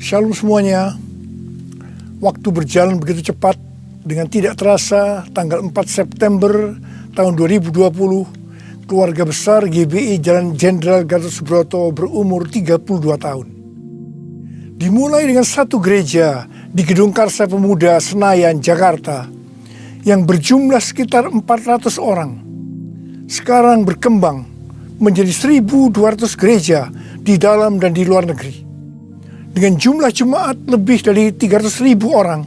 Shalom semuanya. Waktu berjalan begitu cepat. Dengan tidak terasa tanggal 4 September tahun 2020, keluarga besar GBI Jalan Jenderal Gatot Subroto berumur 32 tahun. Dimulai dengan satu gereja di Gedung Karsa Pemuda Senayan, Jakarta yang berjumlah sekitar 400 orang. Sekarang berkembang menjadi 1.200 gereja di dalam dan di luar negeri. Dengan jumlah jemaat lebih dari 300.000 orang,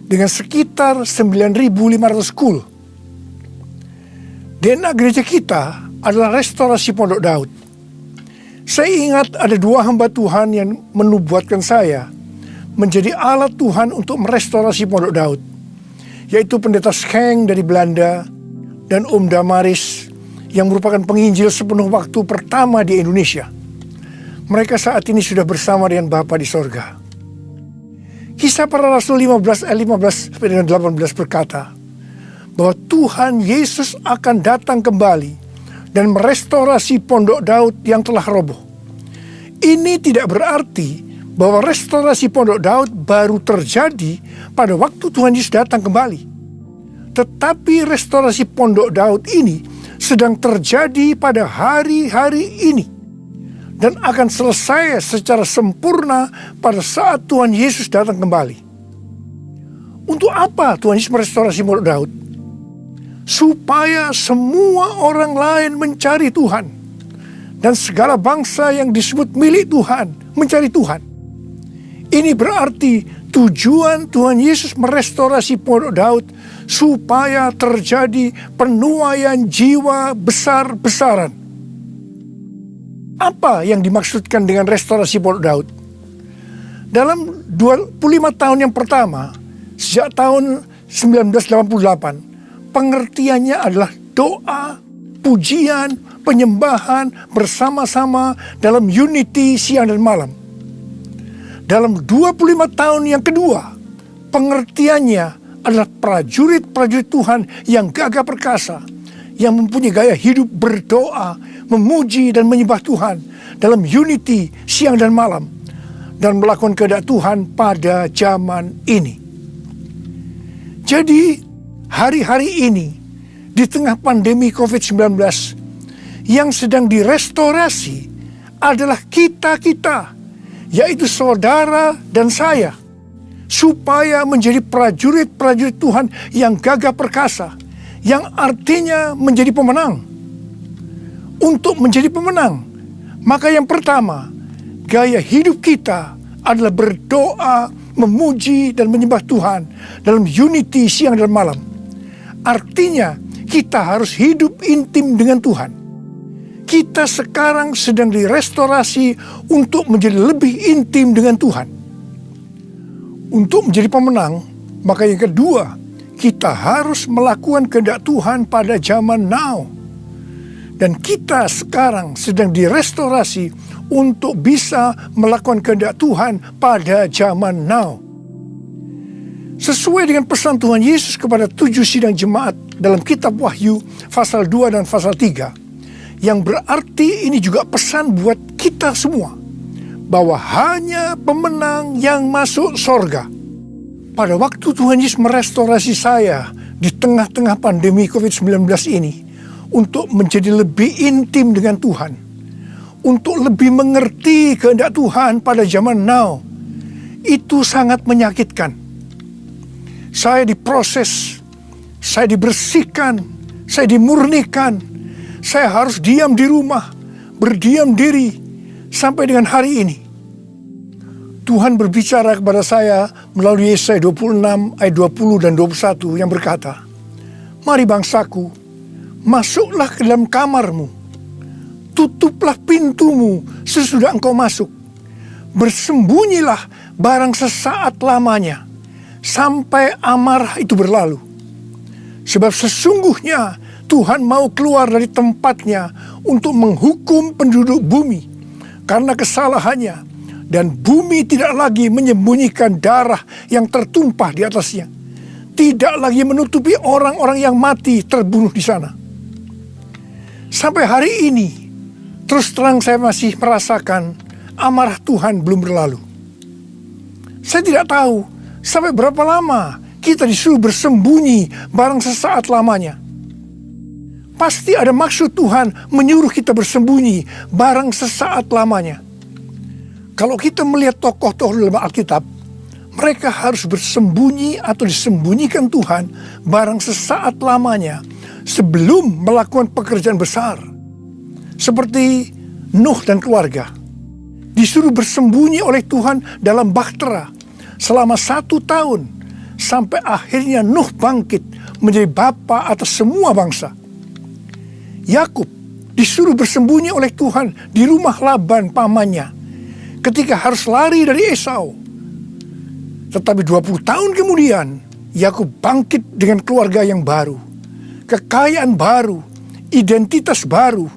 dengan sekitar 9.500 kul. DNA gereja kita adalah restorasi Pondok Daud. Saya ingat ada dua hamba Tuhan yang menubuatkan saya menjadi alat Tuhan untuk merestorasi Pondok Daud, yaitu Pendeta Scheng dari Belanda dan Om Damaris yang merupakan penginjil sepenuh waktu pertama di Indonesia. Mereka saat ini sudah bersama dengan Bapa di sorga. Kisah Para Rasul 15 ayat 15-18 berkata bahwa Tuhan Yesus akan datang kembali dan merestorasi Pondok Daud yang telah roboh. Ini tidak berarti bahwa restorasi Pondok Daud baru terjadi pada waktu Tuhan Yesus datang kembali. Tetapi restorasi Pondok Daud ini sedang terjadi pada hari-hari ini dan akan selesai secara sempurna pada saat Tuhan Yesus datang kembali. Untuk apa Tuhan Yesus merestorasi Pondok Daud? Supaya semua orang lain mencari Tuhan, dan segala bangsa yang disebut milik Tuhan mencari Tuhan. Ini berarti tujuan Tuhan Yesus merestorasi Pondok Daud supaya terjadi penuaian jiwa besar-besaran. Apa yang dimaksudkan dengan restorasi Pondok Daud? Dalam 25 tahun yang pertama, sejak tahun 1988, pengertiannya adalah doa, pujian, penyembahan bersama-sama dalam unity siang dan malam. Dalam 25 tahun yang kedua, pengertiannya adalah prajurit-prajurit Tuhan yang gagah perkasa, yang mempunyai gaya hidup berdoa, memuji dan menyembah Tuhan dalam unity siang dan malam, dan melakukan kehendak Tuhan pada zaman ini. Jadi hari-hari ini di tengah pandemi COVID-19 yang sedang direstorasi adalah kita-kita, yaitu saudara dan saya, supaya menjadi prajurit-prajurit Tuhan yang gagah perkasa, yang artinya menjadi pemenang. Untuk menjadi pemenang, maka yang pertama, gaya hidup kita adalah berdoa, memuji dan menyembah Tuhan dalam unity siang dan malam. Artinya kita harus hidup intim dengan Tuhan. Kita sekarang sedang direstorasi untuk menjadi lebih intim dengan Tuhan. Untuk menjadi pemenang, maka yang kedua, kita harus melakukan kehendak Tuhan pada zaman now. Dan kita sekarang sedang direstorasi untuk bisa melakukan kehendak Tuhan pada zaman now. Sesuai dengan pesan Tuhan Yesus kepada 7 sidang jemaat dalam kitab Wahyu pasal 2 dan pasal 3. Yang berarti ini juga pesan buat kita semua, bahwa hanya pemenang yang masuk sorga. Pada waktu Tuhan Yesus merestorasi saya di tengah-tengah pandemi COVID-19 ini, untuk menjadi lebih intim dengan Tuhan, untuk lebih mengerti kehendak Tuhan pada zaman now, itu sangat menyakitkan. Saya diproses, saya dibersihkan, saya dimurnikan, saya harus diam di rumah, berdiam diri sampai dengan hari ini. Tuhan berbicara kepada saya melalui Yesaya 26 ayat 20 dan 21 yang berkata, "Mari bangsaku, masuklah ke dalam kamarmu, tutuplah pintumu sesudah engkau masuk, bersembunyilah barang sesaat lamanya, sampai amarah itu berlalu. Sebab sesungguhnya Tuhan mau keluar dari tempatnya untuk menghukum penduduk bumi karena kesalahannya, dan bumi tidak lagi menyembunyikan darah yang tertumpah di atasnya, tidak lagi menutupi orang-orang yang mati terbunuh di sana." Sampai hari ini, terus terang saya masih merasakan amarah Tuhan belum berlalu. Saya tidak tahu sampai berapa lama kita disuruh bersembunyi barang sesaat lamanya. Pasti ada maksud Tuhan menyuruh kita bersembunyi barang sesaat lamanya. Kalau kita melihat tokoh-tokoh dalam Alkitab, mereka harus bersembunyi atau disembunyikan Tuhan barang sesaat lamanya sebelum melakukan pekerjaan besar. Seperti Nuh dan keluarga. Disuruh bersembunyi oleh Tuhan dalam bahtera selama 1 tahun. Sampai akhirnya Nuh bangkit menjadi bapa atas semua bangsa. Yakub disuruh bersembunyi oleh Tuhan di rumah Laban pamannya ketika harus lari dari Esau. Tetapi 20 tahun kemudian Yakub bangkit dengan keluarga yang baru, kekayaan baru, identitas baru.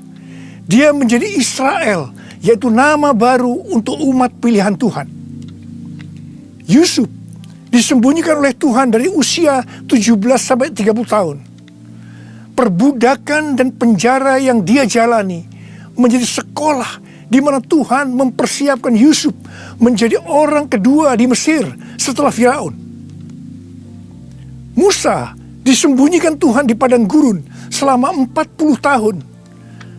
Dia menjadi Israel, yaitu nama baru untuk umat pilihan Tuhan. Yusuf disembunyikan oleh Tuhan dari usia 17 sampai 30 tahun. Perbudakan dan penjara yang dia jalani menjadi sekolah di mana Tuhan mempersiapkan Yusuf menjadi orang kedua di Mesir setelah Firaun. Musa disembunyikan Tuhan di padang gurun selama 40 tahun.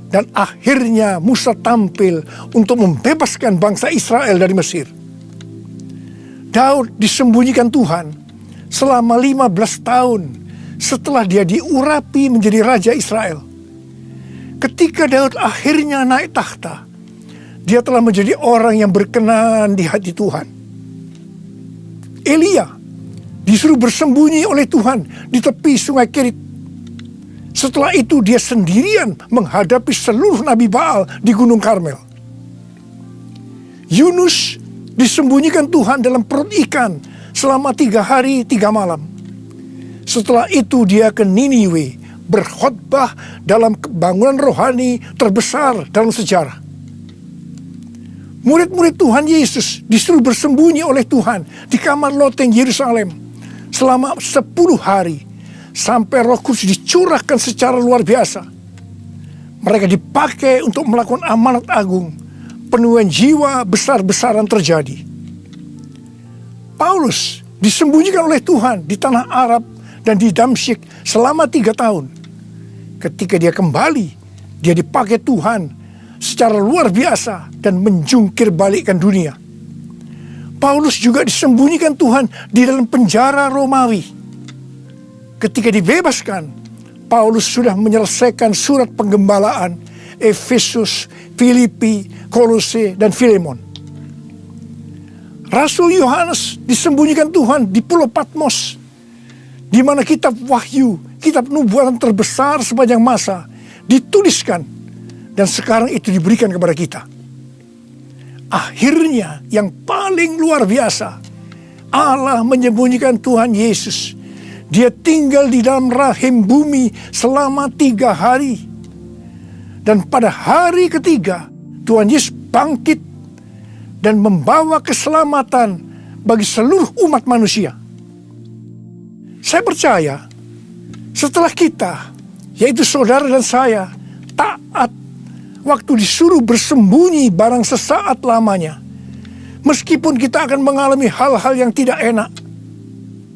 Dan akhirnya Musa tampil untuk membebaskan bangsa Israel dari Mesir. Daud disembunyikan Tuhan selama 15 tahun setelah dia diurapi menjadi raja Israel. Ketika Daud akhirnya naik takhta, dia telah menjadi orang yang berkenan di hati Tuhan. Elia disuruh bersembunyi oleh Tuhan di tepi sungai Kerit. Setelah itu dia sendirian menghadapi seluruh Nabi Baal di Gunung Karmel. Yunus disembunyikan Tuhan dalam perut ikan selama 3 hari 3 malam. Setelah itu dia ke Niniwe berkhotbah dalam kebangunan rohani terbesar dalam sejarah. Murid-murid Tuhan Yesus disuruh bersembunyi oleh Tuhan di kamar loteng Yerusalem selama 10 hari. Sampai Roh Kudus dicurahkan secara luar biasa. Mereka dipakai untuk melakukan amanat agung. Penuaian jiwa besar-besaran terjadi. Paulus disembunyikan oleh Tuhan di tanah Arab dan di Damsyik selama 3 tahun. Ketika dia kembali, dia dipakai Tuhan secara luar biasa dan menjungkir balikkan dunia. Paulus juga disembunyikan Tuhan di dalam penjara Romawi. Ketika dibebaskan, Paulus sudah menyelesaikan surat penggembalaan Efesus, Filipi, Kolose, dan Filemon. Rasul Yohanes disembunyikan Tuhan di Pulau Patmos, di mana kitab Wahyu, kitab nubuatan terbesar sepanjang masa, dituliskan, dan sekarang itu diberikan kepada kita. Akhirnya, yang paling luar biasa, Allah menyembunyikan Tuhan Yesus. Dia tinggal di dalam rahim bumi selama 3 hari. Dan pada hari ketiga, Tuhan Yesus bangkit dan membawa keselamatan bagi seluruh umat manusia. Saya percaya, setelah kita, yaitu saudara dan saya, taat waktu disuruh bersembunyi barang sesaat lamanya, meskipun kita akan mengalami hal-hal yang tidak enak,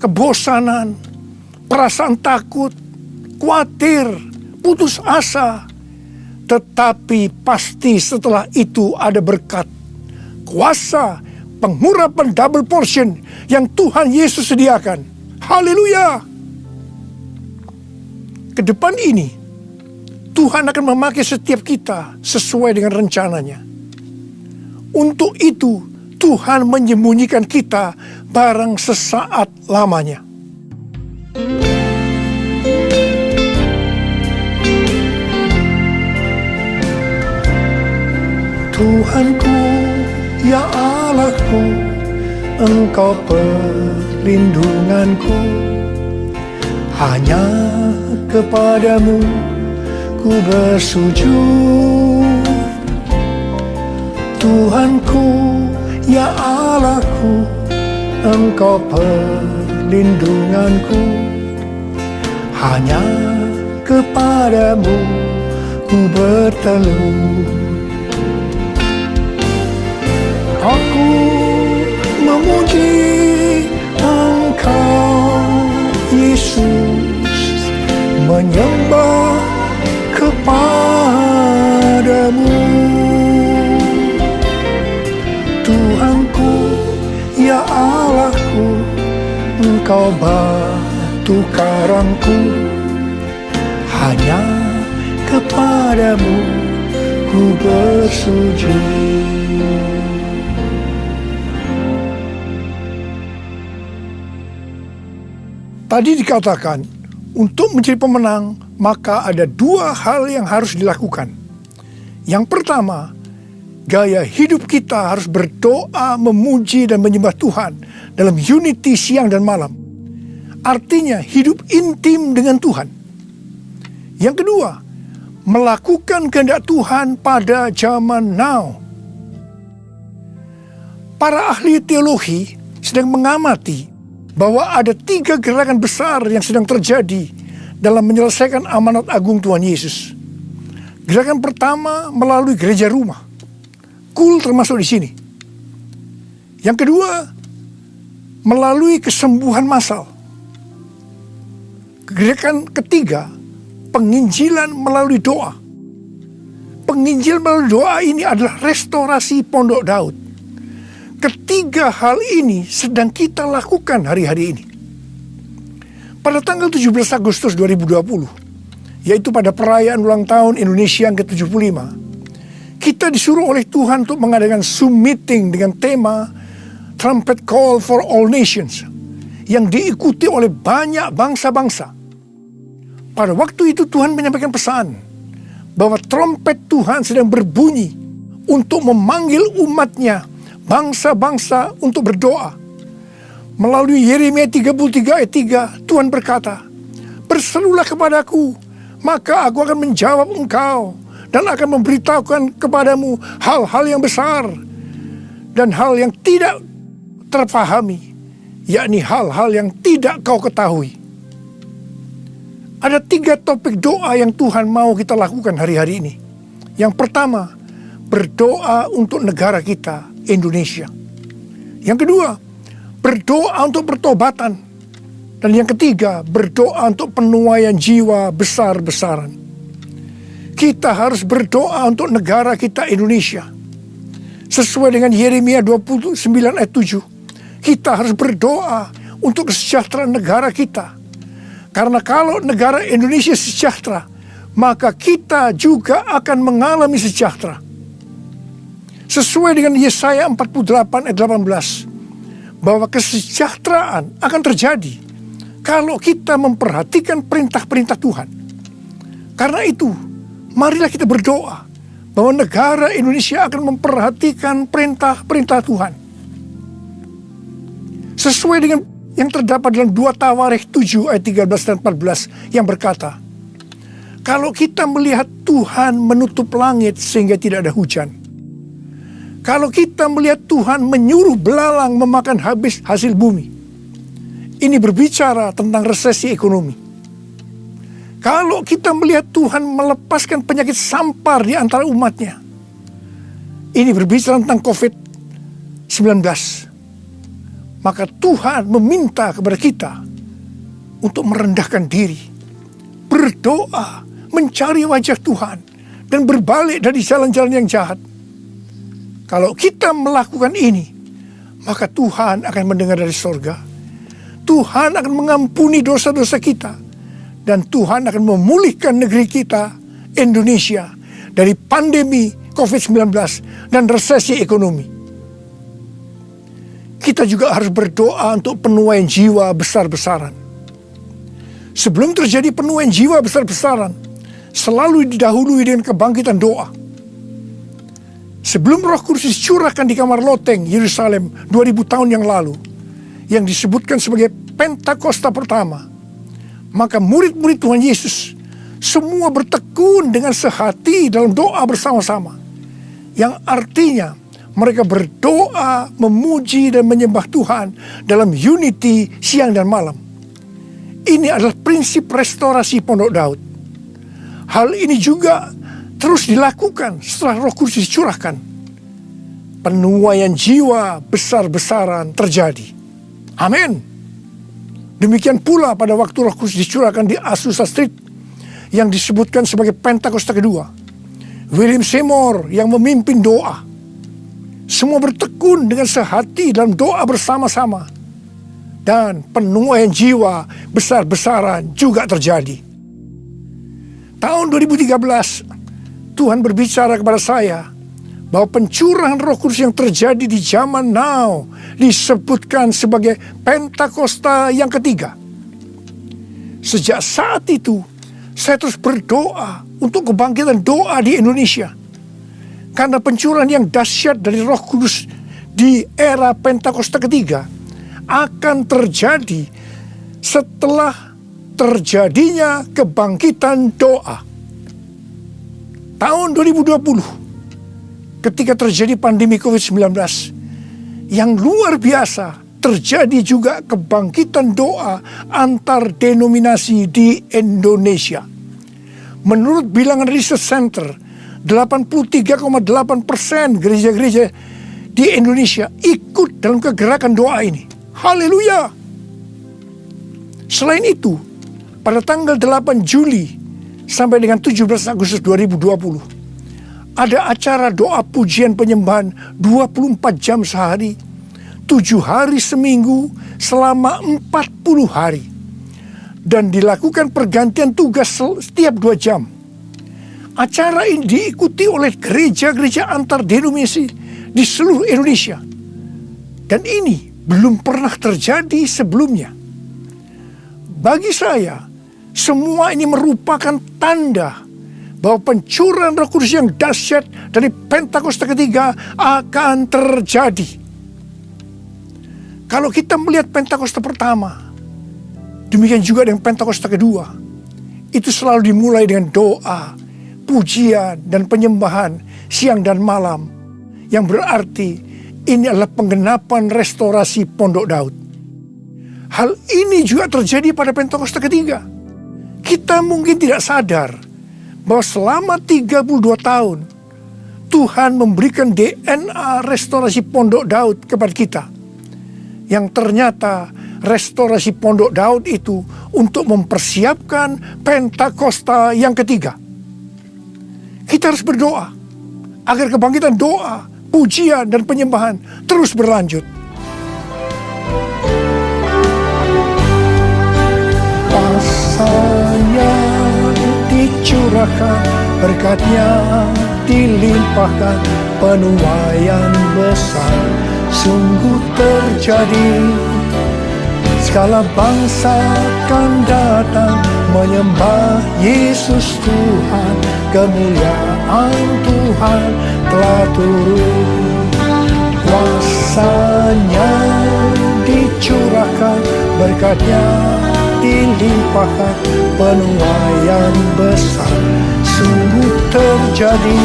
kebosanan, perasaan takut, khawatir, putus asa. Tetapi pasti setelah itu ada berkat, kuasa, pengurapan double portion yang Tuhan Yesus sediakan. Haleluya! Ke depan ini, Tuhan akan memakai setiap kita sesuai dengan rencananya. Untuk itu, Tuhan menyembunyikan kita barang sesaat lamanya. Tuhanku, ya Allahku, Engkau perlindunganku. Hanya kepadamu ku bersujud. Tuhanku, ya Allahku, Engkau perlindunganku. Hanya kepadamu ku bertelut. Aku memuji Engkau Yesus, menyembah kepadamu Tuhanku, ya Allahku, Engkau batu karangku, hanya kepadamu ku bersujud. Tadi dikatakan, untuk menjadi pemenang, maka ada dua hal yang harus dilakukan. Yang pertama, gaya hidup kita harus berdoa, memuji, dan menyembah Tuhan dalam unity siang dan malam. Artinya, hidup intim dengan Tuhan. Yang kedua, melakukan kehendak Tuhan pada zaman now. Para ahli teologi sedang mengamati bahwa ada 3 gerakan besar yang sedang terjadi dalam menyelesaikan amanat agung Tuhan Yesus. Gerakan pertama melalui gereja rumah. Kul termasuk di sini. Yang kedua, melalui kesembuhan massal. Gerakan ketiga, penginjilan melalui doa. Penginjilan melalui doa ini adalah restorasi Pondok Daud. Ketiga hal ini sedang kita lakukan hari-hari ini. Pada tanggal 17 Agustus 2020, yaitu pada perayaan ulang tahun Indonesia yang ke-75, kita disuruh oleh Tuhan untuk mengadakan Zoom meeting dengan tema Trumpet Call for All Nations, yang diikuti oleh banyak bangsa-bangsa. Pada waktu itu Tuhan menyampaikan pesan bahwa trompet Tuhan sedang berbunyi untuk memanggil umatnya, bangsa-bangsa, untuk berdoa. Melalui Yeremia 33 ayat 3, Tuhan berkata, "Berserulah kepadaku, maka aku akan menjawab engkau dan akan memberitahukan kepadamu hal-hal yang besar dan hal yang tidak terpahami, yakni hal-hal yang tidak kau ketahui." Ada 3 topik doa yang Tuhan mau kita lakukan hari-hari ini. Yang pertama, berdoa untuk negara kita, Indonesia. Yang kedua, berdoa untuk pertobatan. Dan yang ketiga, berdoa untuk penuaian jiwa besar-besaran. Kita harus berdoa untuk negara kita, Indonesia. Sesuai dengan Yeremia 29 ayat 7, kita harus berdoa untuk kesejahteraan negara kita. Karena kalau negara Indonesia sejahtera, maka kita juga akan mengalami sejahtera. Sesuai dengan Yesaya 48 ayat 18, bahwa kesejahteraan akan terjadi kalau kita memperhatikan perintah-perintah Tuhan. Karena itu, marilah kita berdoa bahwa negara Indonesia akan memperhatikan perintah-perintah Tuhan. Sesuai dengan yang terdapat dalam 2 Tawarikh 7 ayat 13 dan 14 yang berkata, kalau kita melihat Tuhan menutup langit sehingga tidak ada hujan, kalau kita melihat Tuhan menyuruh belalang memakan habis hasil bumi, ini berbicara tentang resesi ekonomi. Kalau kita melihat Tuhan melepaskan penyakit sampar di antara umatnya, ini berbicara tentang COVID-19. Maka Tuhan meminta kepada kita untuk merendahkan diri, berdoa, mencari wajah Tuhan, dan berbalik dari jalan-jalan yang jahat. Kalau kita melakukan ini, maka Tuhan akan mendengar dari sorga. Tuhan akan mengampuni dosa-dosa kita. Dan Tuhan akan memulihkan negeri kita, Indonesia, dari pandemi COVID-19 dan resesi ekonomi. Kita juga harus berdoa untuk penuaian jiwa besar-besaran. Sebelum terjadi penuaian jiwa besar-besaran, selalu didahului dengan kebangkitan doa. Sebelum Roh Kudus dicurahkan di kamar loteng Yerusalem 2000 tahun yang lalu, yang disebutkan sebagai Pentakosta pertama, maka murid-murid Tuhan Yesus semua bertekun dengan sehati dalam doa bersama-sama, yang artinya mereka berdoa, memuji dan menyembah Tuhan dalam unity siang dan malam. Ini adalah prinsip restorasi Pondok Daud. Hal ini juga terus dilakukan setelah Roh Kudus dicurahkan. penuaian jiwa besar-besaran terjadi. Amin. Demikian pula pada waktu Roh Kudus dicurahkan di Azusa Street yang disebutkan sebagai Pentakosta kedua. William Seymour yang memimpin doa. Semua bertekun dengan sehati dalam doa bersama-sama. Dan penuaian jiwa besar-besaran juga terjadi. Tahun 2013, Tuhan berbicara kepada saya bahwa pencurahan Roh Kudus yang terjadi di zaman now disebutkan sebagai Pentakosta yang ketiga. Sejak saat itu, saya terus berdoa untuk kebangkitan doa di Indonesia. Karena pencurahan yang dahsyat dari Roh Kudus di era Pentakosta ketiga akan terjadi setelah terjadinya kebangkitan doa. Tahun 2020, ketika terjadi pandemi COVID-19 yang luar biasa, terjadi juga kebangkitan doa antar denominasi di Indonesia. Menurut bilangan Research Center, 83,8% gereja-gereja di Indonesia ikut dalam kegerakan doa ini. Haleluya! Selain itu, pada tanggal 8 Juli sampai dengan 17 Agustus 2020, ada acara doa pujian penyembahan 24 jam sehari, 7 hari seminggu, selama 40 hari. Dan dilakukan pergantian tugas setiap 2 jam. Acara ini diikuti oleh gereja-gereja antar denominasi di seluruh Indonesia. Dan ini belum pernah terjadi sebelumnya. Bagi saya, semua ini merupakan tanda bahwa pencurahan Roh Kudus yang dahsyat dari Pentakosta ketiga akan terjadi. Kalau kita melihat Pentakosta pertama, demikian juga dengan Pentakosta kedua, itu selalu dimulai dengan doa, pujian, dan penyembahan siang dan malam, yang berarti ini adalah penggenapan restorasi Pondok Daud. Hal ini juga terjadi pada Pentakosta ketiga. Kita mungkin tidak sadar bahwa selama 32 tahun Tuhan memberikan DNA restorasi Pondok Daud kepada kita. Yang ternyata restorasi Pondok Daud itu untuk mempersiapkan Pentakosta yang ketiga. Kita harus berdoa agar kebangkitan doa, pujian, dan penyembahan terus berlanjut. Kuasa-Nya dicurahkan, berkat-Nya dilimpahkan, penuaian besar sungguh terjadi. Segala bangsa akan datang menyembah Yesus Tuhan, kemuliaan Tuhan telah turun. Kuasa-Nya dicurahkan, berkat-Nya dilimpahkan, penuaian besar sungguh terjadi.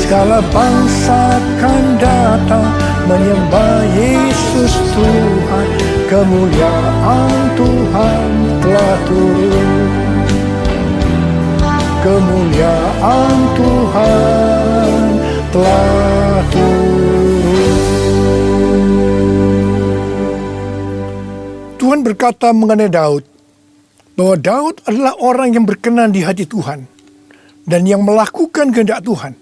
Segala bangsa akan datang menyembah Yesus Tuhan, kemuliaan Tuhan telah turun. Kemuliaan Tuhan telah turun. Tuhan berkata mengenai Daud, bahwa Daud adalah orang yang berkenan di hati Tuhan dan yang melakukan kehendak Tuhan.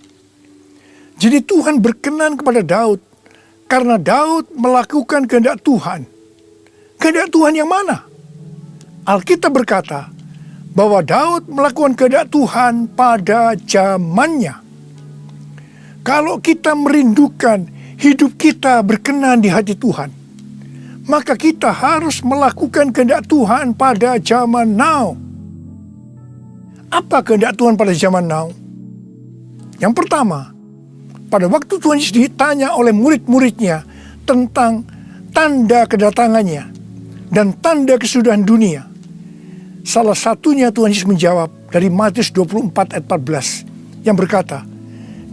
Jadi Tuhan berkenan kepada Daud karena Daud melakukan kehendak Tuhan. Kehendak Tuhan yang mana? Alkitab berkata bahwa Daud melakukan kehendak Tuhan pada zamannya. Kalau kita merindukan hidup kita berkenan di hati Tuhan, maka kita harus melakukan kehendak Tuhan pada zaman now. Apa kehendak Tuhan pada zaman now? Yang pertama, pada waktu Tuhan Yesus ditanya oleh murid-muridnya tentang tanda kedatangannya dan tanda kesudahan dunia, salah satunya Tuhan Yesus menjawab dari Matius 24 ayat 14 yang berkata,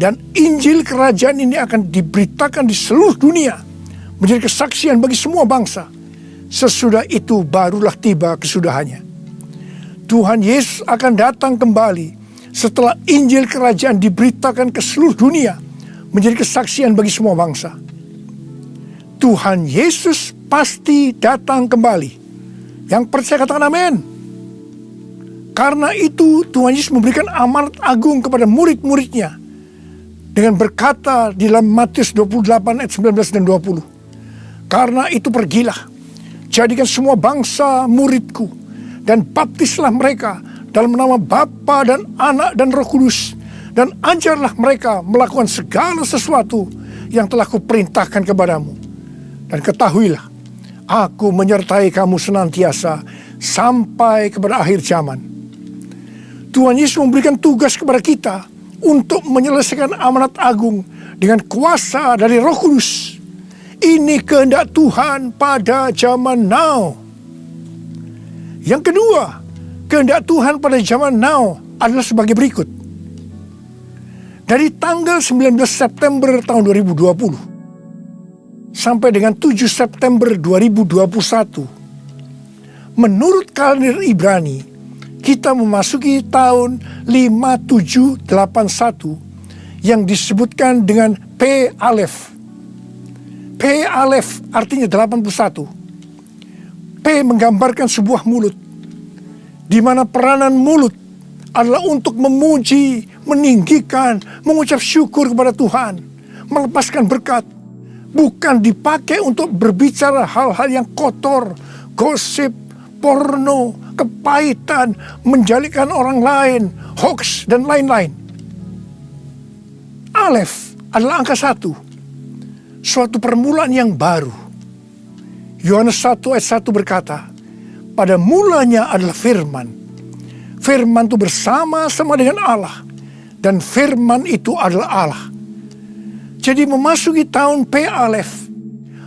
dan Injil kerajaan ini akan diberitakan di seluruh dunia menjadi kesaksian bagi semua bangsa. Sesudah itu barulah tiba kesudahannya. Tuhan Yesus akan datang kembali setelah Injil kerajaan diberitakan ke seluruh dunia, menjadi kesaksian bagi semua bangsa. Tuhan Yesus pasti datang kembali. Yang percaya katakan amin. Karena itu Tuhan Yesus memberikan amanat agung kepada murid-muridnya dengan berkata di dalam Matius 28 ayat 19 dan 20. Karena itu pergilah, jadikan semua bangsa muridku, dan baptislah mereka dalam nama Bapa dan Anak dan Roh Kudus, dan ajarlah mereka melakukan segala sesuatu yang telah kuperintahkan kepadamu. Dan ketahuilah, aku menyertai kamu senantiasa sampai kepada akhir zaman. Tuhan Yesus memberikan tugas kepada kita untuk menyelesaikan amanat agung dengan kuasa dari Roh Kudus. Ini kehendak Tuhan pada zaman now. Yang kedua, kehendak Tuhan pada zaman now adalah sebagai berikut. Dari tanggal 19 September tahun 2020 sampai dengan 7 September 2021, menurut kalender Ibrani, kita memasuki tahun 5781 yang disebutkan dengan P Alef. P Alef artinya 81. P menggambarkan sebuah mulut, di mana peranan mulut adalah untuk memuji, meninggikan, mengucap syukur kepada Tuhan, melepaskan berkat, bukan dipakai untuk berbicara hal-hal yang kotor, gosip, porno, kepahitan, menjalikan orang lain, hoax, dan lain-lain. Alef adalah angka 1. Suatu permulaan yang baru. Yohanes 1 ayat 1 berkata, pada mulanya adalah firman. Firman itu bersama-sama dengan Allah. Dan firman itu adalah Allah. Jadi memasuki tahun P Alef,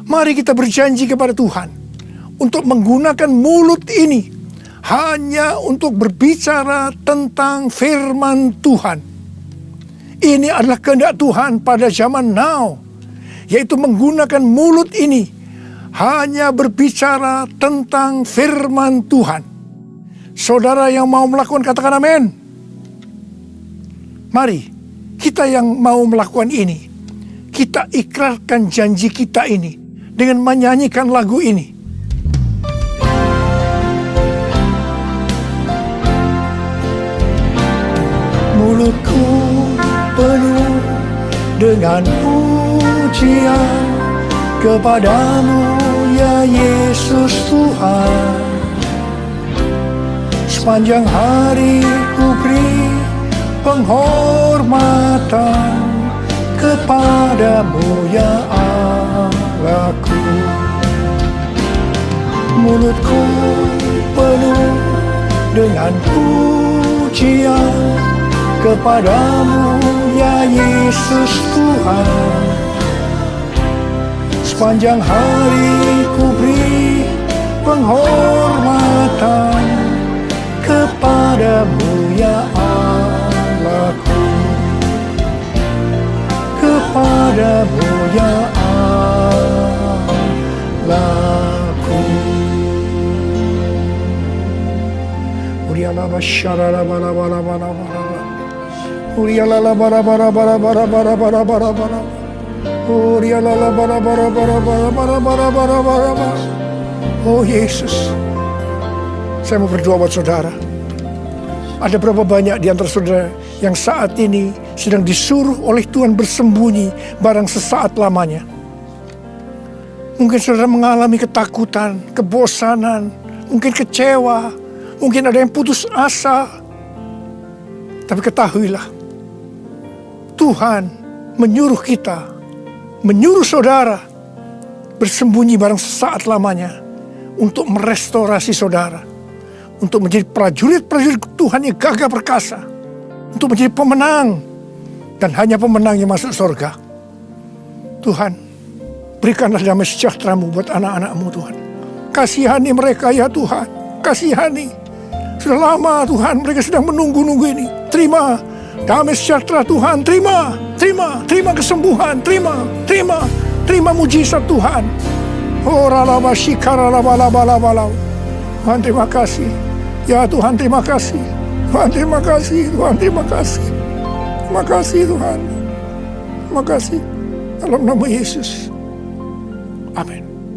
mari kita berjanji kepada Tuhan untuk menggunakan mulut ini hanya untuk berbicara tentang firman Tuhan. Ini adalah kehendak Tuhan pada zaman now, yaitu menggunakan mulut ini hanya berbicara tentang firman Tuhan. Saudara yang mau melakukan katakan amin. Mari kita yang mau melakukan ini, kita ikrarkan janji kita ini dengan menyanyikan lagu ini. Mulutku penuh dengan pujian kepadamu ya Yesus Tuhan. Sepanjang hari ku beri penghormatan kepadamu ya Allahku. Mulutku penuh dengan pujian kepadamu ya Yesus Tuhan. Sepanjang hari ku beri penghormatan kepadamu ya Allahku. Kepadamu ya Allahku. Uriala basyara bala bala bala bala. Uriala bara bara bara bara bara bara bara bara. Uriala bara bara bara bara bara bara bara bara. Oh Yesus, saya mau berdoa buat saudara. Ada berapa banyak di antara saudara yang saat ini sedang disuruh oleh Tuhan bersembunyi barang sesaat lamanya. Mungkin saudara mengalami ketakutan, kebosanan, mungkin kecewa, mungkin ada yang putus asa. Tapi ketahuilah, Tuhan menyuruh kita, menyuruh saudara bersembunyi barang sesaat lamanya untuk merestorasi saudara, untuk menjadi prajurit-prajurit Tuhan yang gagah perkasa, untuk menjadi pemenang, dan hanya pemenang yang masuk surga. Tuhan, berikanlah damai sejahtera-Mu buat anak-anak-Mu Tuhan. Kasihani mereka ya Tuhan, kasihani. Sudah lama Tuhan mereka sedang menunggu-nunggu ini. Terima damai sejahtera Tuhan, terima kesembuhan, terima mujizat Tuhan. Oh ralaba shikara laba. Tuhan terima kasih. Ya Tuhan terima kasih. Tuhan terima kasih. Tuhan terima kasih. Terima kasih Tuhan. Terima kasih. Dalam nama Yesus. Amin.